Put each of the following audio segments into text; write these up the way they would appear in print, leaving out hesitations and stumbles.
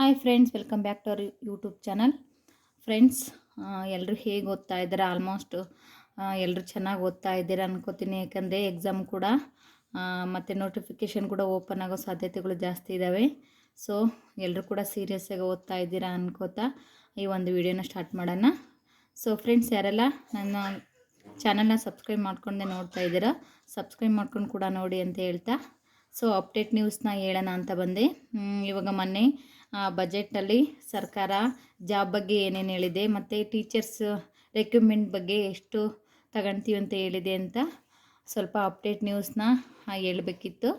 Hi friends, welcome back to our YouTube channel. Friends, ಎಲ್ಲರೂ ಹೇಗೆ ಓದ್ತಾ ಇದ್ದಾರೆ? ಆಲ್ಮೋಸ್ಟ್ ಎಲ್ಲರೂ ಚೆನ್ನಾಗಿ ಓದ್ತಾ ಇದ್ದೀರಾ ಅನ್ಕೋತೀನಿ. ಯಾಕಂದರೆ ಎಕ್ಸಾಮ್ ಕೂಡ ಮತ್ತು ನೋಟಿಫಿಕೇಷನ್ ಕೂಡ ಓಪನ್ ಆಗೋ ಸಾಧ್ಯತೆಗಳು ಜಾಸ್ತಿ ಇದ್ದಾವೆ. ಸೊ ಎಲ್ಲರೂ ಕೂಡ ಸೀರಿಯಸ್ಸಾಗಿ ಓದ್ತಾ ಇದ್ದೀರಾ ಅನ್ಕೋತಾ ಈ ಒಂದು ವಿಡಿಯೋನ ಸ್ಟಾರ್ಟ್ ಮಾಡೋಣ. ಸೊ ಫ್ರೆಂಡ್ಸ್, ಯಾರೆಲ್ಲ ನನ್ನ ಚಾನಲ್ನ ಸಬ್ಸ್ಕ್ರೈಬ್ ಮಾಡ್ಕೊಂಡೆ ನೋಡ್ತಾ ಇದ್ದೀರಾ, ಸಬ್ಸ್ಕ್ರೈಬ್ ಮಾಡ್ಕೊಂಡು ಕೂಡ ನೋಡಿ ಅಂತ ಹೇಳ್ತಾ, ಸೊ ಅಪ್ಡೇಟ್ ನ್ಯೂಸ್ನ ಹೇಳೋಣ ಅಂತ ಬಂದೆ. ಇವಾಗ ಮೊನ್ನೆ ಬಜೆಟಲ್ಲಿ ಸರ್ಕಾರ ಜಾಬ್ ಬಗ್ಗೆ ಏನೇನು ಹೇಳಿದೆ ಮತ್ತು ಟೀಚರ್ಸ್ ರೆಕ್ರೂಟ್ಮೆಂಟ್ ಬಗ್ಗೆ ಎಷ್ಟು ತಗೊಳ್ತೀವಿ ಅಂತ ಹೇಳಿದೆ ಅಂತ ಸ್ವಲ್ಪ ಅಪ್ಡೇಟ್ ನ್ಯೂಸ್ನ ಹೇಳಬೇಕಿತ್ತು.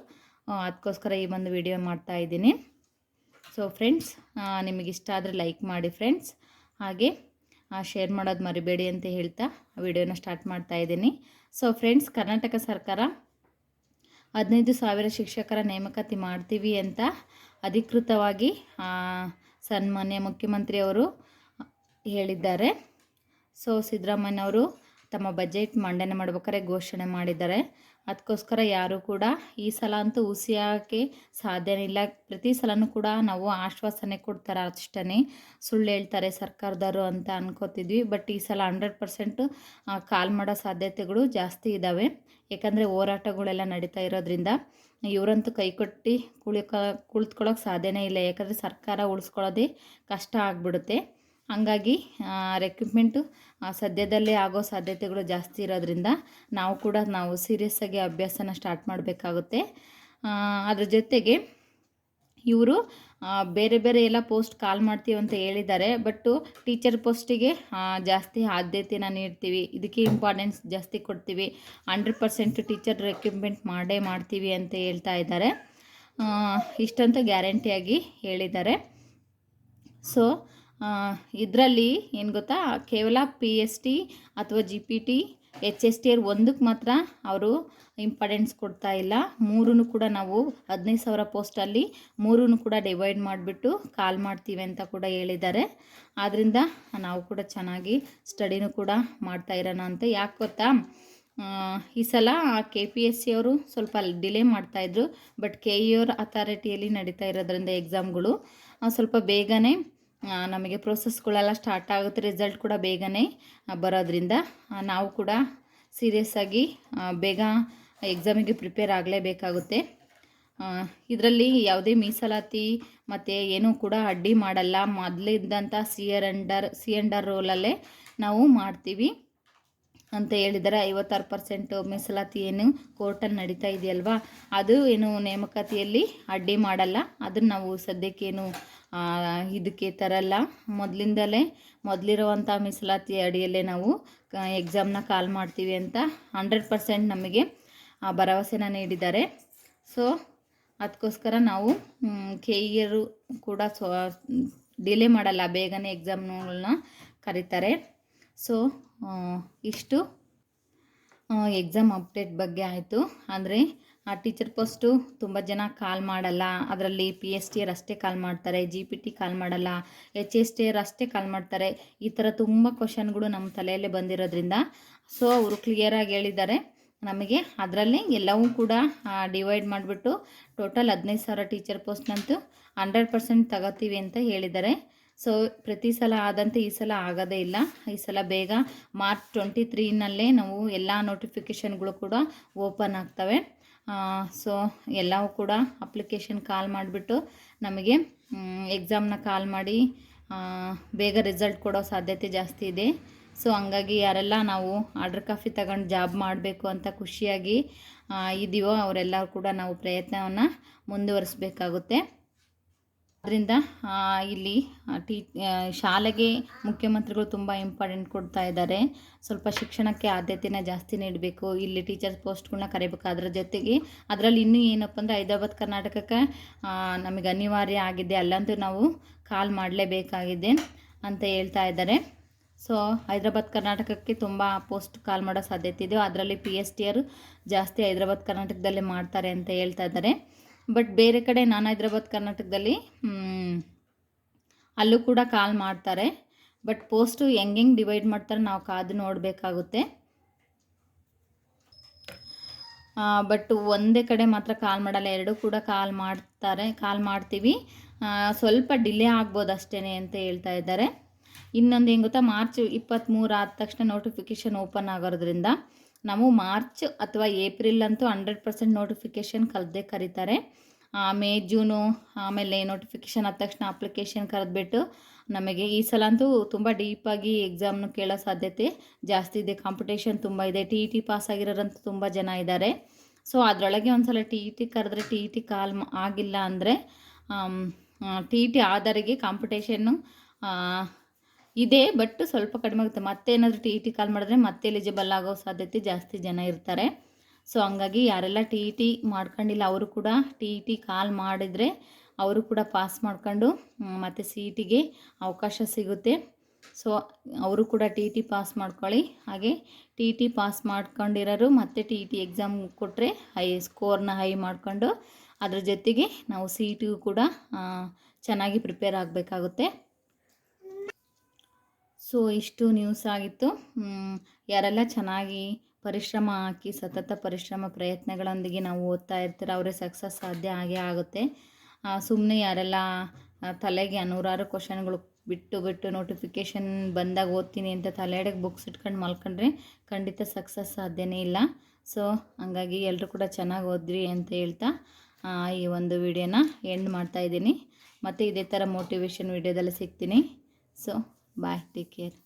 ಅದಕ್ಕೋಸ್ಕರ ಈ ಒಂದು ವಿಡಿಯೋ ಮಾಡ್ತಾ ಇದ್ದೀನಿ. ಸೊ ಫ್ರೆಂಡ್ಸ್, ನಿಮಗಿಷ್ಟ ಆದರೆ ಲೈಕ್ ಮಾಡಿ ಫ್ರೆಂಡ್ಸ್, ಹಾಗೆ ಶೇರ್ ಮಾಡೋದು ಮರಿಬೇಡಿ ಅಂತ ಹೇಳ್ತಾ ವಿಡಿಯೋನ ಸ್ಟಾರ್ಟ್ ಮಾಡ್ತಾ ಇದ್ದೀನಿ. ಸೊ ಫ್ರೆಂಡ್ಸ್, ಕರ್ನಾಟಕ ಸರ್ಕಾರ 15,000 ಶಿಕ್ಷಕರ ನೇಮಕಾತಿ ಮಾಡ್ತೀವಿ ಅಂತ ಅಧಿಕೃತವಾಗಿ ಸನ್ಮಾನ್ಯ ಮುಖ್ಯಮಂತ್ರಿಯವರು ಹೇಳಿದ್ದಾರೆ. ಸೊ ಸಿದ್ದರಾಮಯ್ಯನವರು ತಮ್ಮ ಬಜೆಟ್ ಮಂಡನೆ ಮಾಡ್ಬೇಕಾದ್ರೆ ಘೋಷಣೆ ಮಾಡಿದ್ದಾರೆ. ಅದಕ್ಕೋಸ್ಕರ ಯಾರು ಕೂಡ ಈ ಸಲ ಅಂತೂ ಹುಸಿ ಹಾಕಿ ಸಾಧ್ಯನೇ ಇಲ್ಲ. ಪ್ರತಿ ಸಲನೂ ಕೂಡ ನಾವು ಆಶ್ವಾಸನೆ ಕೊಡ್ತಾರೆ, ಅಷ್ಟೇ ಸುಳ್ಳು ಹೇಳ್ತಾರೆ ಸರ್ಕಾರದವರು ಅಂತ ಅನ್ಕೋತಿದ್ವಿ. ಬಟ್ ಈ ಸಲ 100% ಕಾಲ್ ಮಾಡೋ ಸಾಧ್ಯತೆಗಳು ಜಾಸ್ತಿ ಇದ್ದಾವೆ. ಯಾಕಂದರೆ ಹೋರಾಟಗಳೆಲ್ಲ ನಡೀತಾ ಇರೋದ್ರಿಂದ ಇವರಂತೂ ಕೈಕೊಟ್ಟು ಕುಳಿತುಕೊಳ್ಳೋಕೆ ಸಾಧ್ಯನೇ ಇಲ್ಲ. ಯಾಕಂದರೆ ಸರ್ಕಾರ ಉಳಿಸ್ಕೊಳ್ಳೋದೇ ಕಷ್ಟ ಆಗಿಬಿಡುತ್ತೆ. ಹಂಗಾಗಿ ರೆಕ್ರೂಟ್ಮೆಂಟು ಸದ್ಯದಲ್ಲೇ ಆಗೋ ಸಾಧ್ಯತೆಗಳು ಜಾಸ್ತಿ ಇರೋದ್ರಿಂದ ನಾವು ಸೀರಿಯಸ್ಸಾಗಿ ಅಭ್ಯಾಸನ ಸ್ಟಾರ್ಟ್ ಮಾಡಬೇಕಾಗುತ್ತೆ. ಅದ್ರ ಜೊತೆಗೆ ಇವರು ಬೇರೆ ಬೇರೆ ಎಲ್ಲ ಪೋಸ್ಟ್ ಕಾಲ್ ಮಾಡ್ತೀವಿ ಅಂತ ಹೇಳಿದ್ದಾರೆ. ಬಟ್ಟು ಟೀಚರ್ ಪೋಸ್ಟಿಗೆ ಜಾಸ್ತಿ ಆದ್ಯತೆನ ನೀಡ್ತೀವಿ, ಇದಕ್ಕೆ ಇಂಪಾರ್ಟೆನ್ಸ್ ಜಾಸ್ತಿ ಕೊಡ್ತೀವಿ, 100% ಟೀಚರ್ ರೆಕ್ರೂಟ್ಮೆಂಟ್ ಮಾಡೇ ಮಾಡ್ತೀವಿ ಅಂತ ಹೇಳ್ತಾ ಇದ್ದಾರೆ. ಇಷ್ಟಂತೂ ಗ್ಯಾರಂಟಿಯಾಗಿ ಹೇಳಿದ್ದಾರೆ. ಸೊ ಇದರಲ್ಲಿ ಏನು ಗೊತ್ತಾ, ಕೇವಲ PST ಅಥವಾ GPT HSTR ಒಂದಕ್ಕೆ ಮಾತ್ರ ಅವರು ಇಂಪಾರ್ಟೆನ್ಸ್ ಕೊಡ್ತಾ ಇಲ್ಲ. ಮೂರೂ ಕೂಡ ನಾವು 15,000 ಪೋಸ್ಟಲ್ಲಿ ಮೂರೂ ಕೂಡ ಡಿವೈಡ್ ಮಾಡಿಬಿಟ್ಟು ಕಾಲ್ ಮಾಡ್ತೀವಿ ಅಂತ ಕೂಡ ಹೇಳಿದ್ದಾರೆ. ಆದ್ದರಿಂದ ನಾವು ಕೂಡ ಚೆನ್ನಾಗಿ ಸ್ಟಡಿನೂ ಕೂಡ ಮಾಡ್ತಾ ಇರೋಣ ಅಂತ. ಯಾಕೆ ಗೊತ್ತಾ, ಈ ಸಲ KPSC ಅವರು ಸ್ವಲ್ಪ ಡಿಲೇ ಮಾಡ್ತಾಯಿದ್ರು. ಬಟ್ KER ಅಥಾರಿಟಿಯಲ್ಲಿ ನಡೀತಾ ಇರೋದ್ರಿಂದ ಎಕ್ಸಾಮ್ಗಳು ಸ್ವಲ್ಪ ಬೇಗನೆ ನಮಗೆ ಪ್ರೋಸೆಸ್ಗಳೆಲ್ಲ ಸ್ಟಾರ್ಟ್ ಆಗುತ್ತೆ. ರಿಸಲ್ಟ್ ಕೂಡ ಬೇಗನೆ ಬರೋದ್ರಿಂದ ನಾವು ಕೂಡ ಸೀರಿಯಸ್ಸಾಗಿ ಬೇಗ ಎಕ್ಸಾಮಿಗೆ ಪ್ರಿಪೇರ್ ಆಗಲೇಬೇಕಾಗುತ್ತೆ. ಇದರಲ್ಲಿ ಯಾವುದೇ ಮೀಸಲಾತಿ ಮತ್ತು ಏನೂ ಕೂಡ ಅಡ್ಡಿ ಮಾಡಲ್ಲ. ಮೊದಲಿದ್ದಂಥ ಸಿ ಅಂಡರ್ ರೋಲಲ್ಲೇ ನಾವು ಮಾಡ್ತೀವಿ ಅಂತ ಹೇಳಿದ್ದಾರೆ. 56% ಮೀಸಲಾತಿ ಏನು ಕೋರ್ಟಲ್ಲಿ ನಡೀತಾ ಇದೆಯಲ್ವಾ, ಅದು ಏನು ನೇಮಕಾತಿಯಲ್ಲಿ ಅಡ್ಡಿ ಮಾಡಲ್ಲ. ಅದನ್ನು ನಾವು ಸದ್ಯಕ್ಕೇನು ಇದಕ್ಕೆ ತರಲ್ಲ. ಮೊದಲಿರುವಂಥ ಮೀಸಲಾತಿ ಅಡಿಯಲ್ಲೇ ನಾವು ಎಕ್ಸಾಮ್ನ ಕಾಲ್ ಮಾಡ್ತೀವಿ ಅಂತ 100% ನಮಗೆ ಭರವಸೆನ ನೀಡಿದ್ದಾರೆ. ಸೊ ಅದಕ್ಕೋಸ್ಕರ ನಾವು KER ಕೂಡ ಡಿಲೇ ಮಾಡಲ್ಲ, ಬೇಗನೆ ಎಕ್ಸಾಮ್ಗಳನ್ನ ಕರೀತಾರೆ. ಸೊ ಇಷ್ಟು ಎಕ್ಸಾಮ್ ಅಪ್ಡೇಟ್ ಬಗ್ಗೆ ಆಯಿತು. ಅಂದರೆ ಟೀಚರ್ ಪೋಸ್ಟು ತುಂಬ ಜನ ಕಾಲ್ ಮಾಡಲ್ಲ. ಅದರಲ್ಲಿ PSTR ಅಷ್ಟೇ ಕಾಲ್ ಮಾಡ್ತಾರೆ, GPT ಕಾಲ್ ಮಾಡಲ್ಲ, HSTR ಅಷ್ಟೇ ಕಾಲ್ ಮಾಡ್ತಾರೆ. ಈ ಥರ ತುಂಬ ಕ್ವಶನ್ಗಳು ನಮ್ಮ ತಲೆಯಲ್ಲೇ ಬಂದಿರೋದ್ರಿಂದ ಸೊ ಅವರು ಕ್ಲಿಯರಾಗಿ ಹೇಳಿದ್ದಾರೆ ನಮಗೆ. ಅದರಲ್ಲಿ ಎಲ್ಲವೂ ಕೂಡ ಡಿವೈಡ್ ಮಾಡಿಬಿಟ್ಟು ಟೋಟಲ್ 15,000 ಟೀಚರ್ ಪೋಸ್ಟ್ನಂತೂ 100% ತಗೋತೀವಿ ಅಂತ ಹೇಳಿದ್ದಾರೆ. ಸೊ ಪ್ರತಿ ಸಲ ಆದಂತೆ ಈ ಸಲ ಆಗೋದೇ ಇಲ್ಲ. ಈ ಸಲ ಬೇಗ March 23ನಲ್ಲೇ ನಾವು ಎಲ್ಲ ನೋಟಿಫಿಕೇಷನ್ಗಳು ಕೂಡ ಓಪನ್ ಆಗ್ತವೆ. ಸೊ ಎಲ್ಲವೂ ಕೂಡ ಅಪ್ಲಿಕೇಶನ್ ಕಾಲ್ ಮಾಡಿಬಿಟ್ಟು ನಮಗೆ ಎಕ್ಸಾಮ್ನ ಕಾಲ್ ಮಾಡಿ ಬೇಗ ರಿಸಲ್ಟ್ ಕೊಡೋ ಸಾಧ್ಯತೆ ಜಾಸ್ತಿ ಇದೆ. ಸೊ ಹಂಗಾಗಿ ಯಾರೆಲ್ಲ ನಾವು ಆರ್ಡರ್ ಕಾಫಿ ತಗೊಂಡು ಜಾಬ್ ಮಾಡಬೇಕು ಅಂತ ಖುಷಿಯಾಗಿ ಇದೀವೋ ಅವರೆಲ್ಲರೂ ಕೂಡ ನಾವು ಪ್ರಯತ್ನವನ್ನು ಮುಂದುವರಿಸಬೇಕಾಗುತ್ತೆ. ಅದರಿಂದ ಇಲ್ಲಿ ಶಾಲೆಗೆ ಮುಖ್ಯಮಂತ್ರಿಗಳು ತುಂಬ ಇಂಪಾರ್ಟೆಂಟ್ ಕೊಡ್ತಾ ಇದ್ದಾರೆ. ಸ್ವಲ್ಪ ಶಿಕ್ಷಣಕ್ಕೆ ಆದ್ಯತೆನ ಜಾಸ್ತಿ ನೀಡಬೇಕು, ಇಲ್ಲಿ ಟೀಚರ್ಸ್ ಪೋಸ್ಟ್ಗಳನ್ನ ಕರಿಬೇಕು. ಅದರ ಜೊತೆಗೆ ಅದರಲ್ಲಿ ಇನ್ನೂ ಏನಪ್ಪ ಅಂದರೆ ಹೈದರಾಬಾದ್ ಕರ್ನಾಟಕಕ್ಕೆ ನಮಗೆ ಅನಿವಾರ್ಯ ಆಗಿದೆ, ಅಲ್ಲಂತೂ ನಾವು ಕಾಲ್ ಮಾಡಲೇಬೇಕಾಗಿದೆ ಅಂತ ಹೇಳ್ತಾ ಇದ್ದಾರೆ. ಸೊ ಹೈದರಾಬಾದ್ ಕರ್ನಾಟಕಕ್ಕೆ ತುಂಬ ಪೋಸ್ಟ್ ಕಾಲ್ ಮಾಡೋ ಸಾಧ್ಯತೆ ಇದೆ. ಅದರಲ್ಲಿ PSTR ಜಾಸ್ತಿ ಹೈದರಾಬಾದ್ ಕರ್ನಾಟಕದಲ್ಲೇ ಮಾಡ್ತಾರೆ ಅಂತ ಹೇಳ್ತಾ ಇದ್ದಾರೆ. ಬಟ್ ಬೇರೆ ಕಡೆ ನಾನ್ ಹೈದರಾಬಾದ್ ಕರ್ನಾಟಕದಲ್ಲಿ ಅಲ್ಲೂ ಕೂಡ ಕಾಲ್ ಮಾಡ್ತಾರೆ. ಬಟ್ ಪೋಸ್ಟು ಹೆಂಗೆ ಡಿವೈಡ್ ಮಾಡ್ತಾರೆ ನಾವು ಕಾದು ನೋಡಬೇಕಾಗುತ್ತೆ. ಬಟ್ ಒಂದೇ ಕಡೆ ಮಾತ್ರ ಕಾಲ್ ಮಾಡಲ್ಲ, ಎರಡೂ ಕೂಡ ಕಾಲ್ ಮಾಡ್ತೀವಿ. ಸ್ವಲ್ಪ ಡಿಲೇ ಆಗ್ಬೋದು ಅಷ್ಟೇ ಅಂತ ಹೇಳ್ತಾ ಇದ್ದಾರೆ. ಇನ್ನೊಂದು ಏನು ಗೊತ್ತಾ, ಮಾರ್ಚ್ 23 ಆದ ತಕ್ಷಣ ನೋಟಿಫಿಕೇಷನ್ ಓಪನ್ ಆಗೋದ್ರಿಂದ ನಾವು ಮಾರ್ಚ್ ಅಥವಾ ಏಪ್ರಿಲ್ ಅಂತೂ 100% ನೋಟಿಫಿಕೇಷನ್ ಕರೀತಾರೆ. ಮೇ ಜೂನು ಆಮೇಲೆ ನೋಟಿಫಿಕೇಷನ್ ಆದ ತಕ್ಷಣ ಅಪ್ಲಿಕೇಶನ್ ಕರೆದ್ಬಿಟ್ಟು ನಮಗೆ ಈ ಸಲ ಅಂತೂ ತುಂಬ ಡೀಪಾಗಿ ಎಕ್ಸಾಮ್ನು ಕೇಳೋ ಸಾಧ್ಯತೆ ಜಾಸ್ತಿ ಇದೆ. ಕಾಂಪಿಟೇಷನ್ ತುಂಬ ಇದೆ. TET ಪಾಸ್ ಆಗಿರೋರಂತೂ ತುಂಬ ಜನ ಇದ್ದಾರೆ. ಸೊ ಅದರೊಳಗೆ ಒಂದು ಸಲ TET ಕರೆದ್ರೆ TET ಕಾಲ್ ಆಗಿಲ್ಲ ಅಂದರೆ TET ಆದವರಿಗೆ ಕಾಂಪಿಟೇಷನ್ನು ಇದೆ, ಬಟ್ ಸ್ವಲ್ಪ ಕಡಿಮೆ ಆಗುತ್ತೆ. ಮತ್ತೆ ಏನಾದರೂ TET ಕಾಲ್ ಮಾಡಿದ್ರೆ ಮತ್ತೆ ಎಲಿಜಿಬಲ್ ಆಗೋ ಸಾಧ್ಯತೆ ಜಾಸ್ತಿ ಜನ ಇರ್ತಾರೆ. ಸೊ ಹಂಗಾಗಿ ಯಾರೆಲ್ಲ TET ಮಾಡ್ಕೊಂಡಿಲ್ಲ ಅವರು ಕೂಡ TET ಕಾಲ್ ಮಾಡಿದರೆ ಅವರು ಕೂಡ ಪಾಸ್ ಮಾಡ್ಕೊಂಡು ಮತ್ತು CETಗೆ ಅವಕಾಶ ಸಿಗುತ್ತೆ. ಸೊ ಅವರು ಕೂಡ TET ಪಾಸ್ ಮಾಡ್ಕೊಳ್ಳಿ. ಹಾಗೆ TET ಪಾಸ್ ಮಾಡ್ಕೊಂಡಿರೋರು ಮತ್ತು TET ಎಕ್ಸಾಮ್ ಕೊಟ್ಟರೆ ಸ್ಕೋರ್ನ ಹೈ ಮಾಡಿಕೊಂಡು ಅದ್ರ ಜೊತೆಗೆ ನಾವು CETಗೂ ಕೂಡ ಚೆನ್ನಾಗಿ ಪ್ರಿಪೇರ್ ಆಗಬೇಕಾಗುತ್ತೆ. ಸೊ ಇಷ್ಟು ನ್ಯೂಸ್ ಆಗಿತ್ತು. ಯಾರೆಲ್ಲ ಚೆನ್ನಾಗಿ ಪರಿಶ್ರಮ ಹಾಕಿ ಸತತ ಪರಿಶ್ರಮ ಪ್ರಯತ್ನಗಳೊಂದಿಗೆ ನಾವು ಓದ್ತಾ ಇರ್ತೀರ ಅವರೇ ಸಕ್ಸಸ್ ಸಾಧ್ಯ ಆಗೇ ಆಗುತ್ತೆ. ಸುಮ್ಮನೆ ಯಾರೆಲ್ಲ ತಲೆಗೆ ನೂರಾರು ಕ್ವಶನ್ಗಳು ಬಿಟ್ಟು ನೋಟಿಫಿಕೇಷನ್ ಬಂದಾಗ ಓದ್ತೀನಿ ಅಂತ ತಲೆಯಡೆಗೆ ಬುಕ್ಸ್ ಇಟ್ಕೊಂಡು ಮಲ್ಕೊಂಡ್ರೆ ಖಂಡಿತ ಸಕ್ಸಸ್ ಸಾಧ್ಯನೇ ಇಲ್ಲ. ಸೊ ಹಂಗಾಗಿ ಎಲ್ಲರೂ ಕೂಡ ಚೆನ್ನಾಗಿ ಓದ್ರಿ ಅಂತ ಹೇಳ್ತಾ ಈ ಒಂದು ವಿಡಿಯೋನ ಎಂಡ್ ಮಾಡ್ತಾಯಿದ್ದೀನಿ. ಮತ್ತು ಇದೇ ಥರ ಮೋಟಿವೇಶನ್ ವಿಡಿಯೋದಲ್ಲಿ ಸಿಗ್ತೀನಿ. So bye, take care.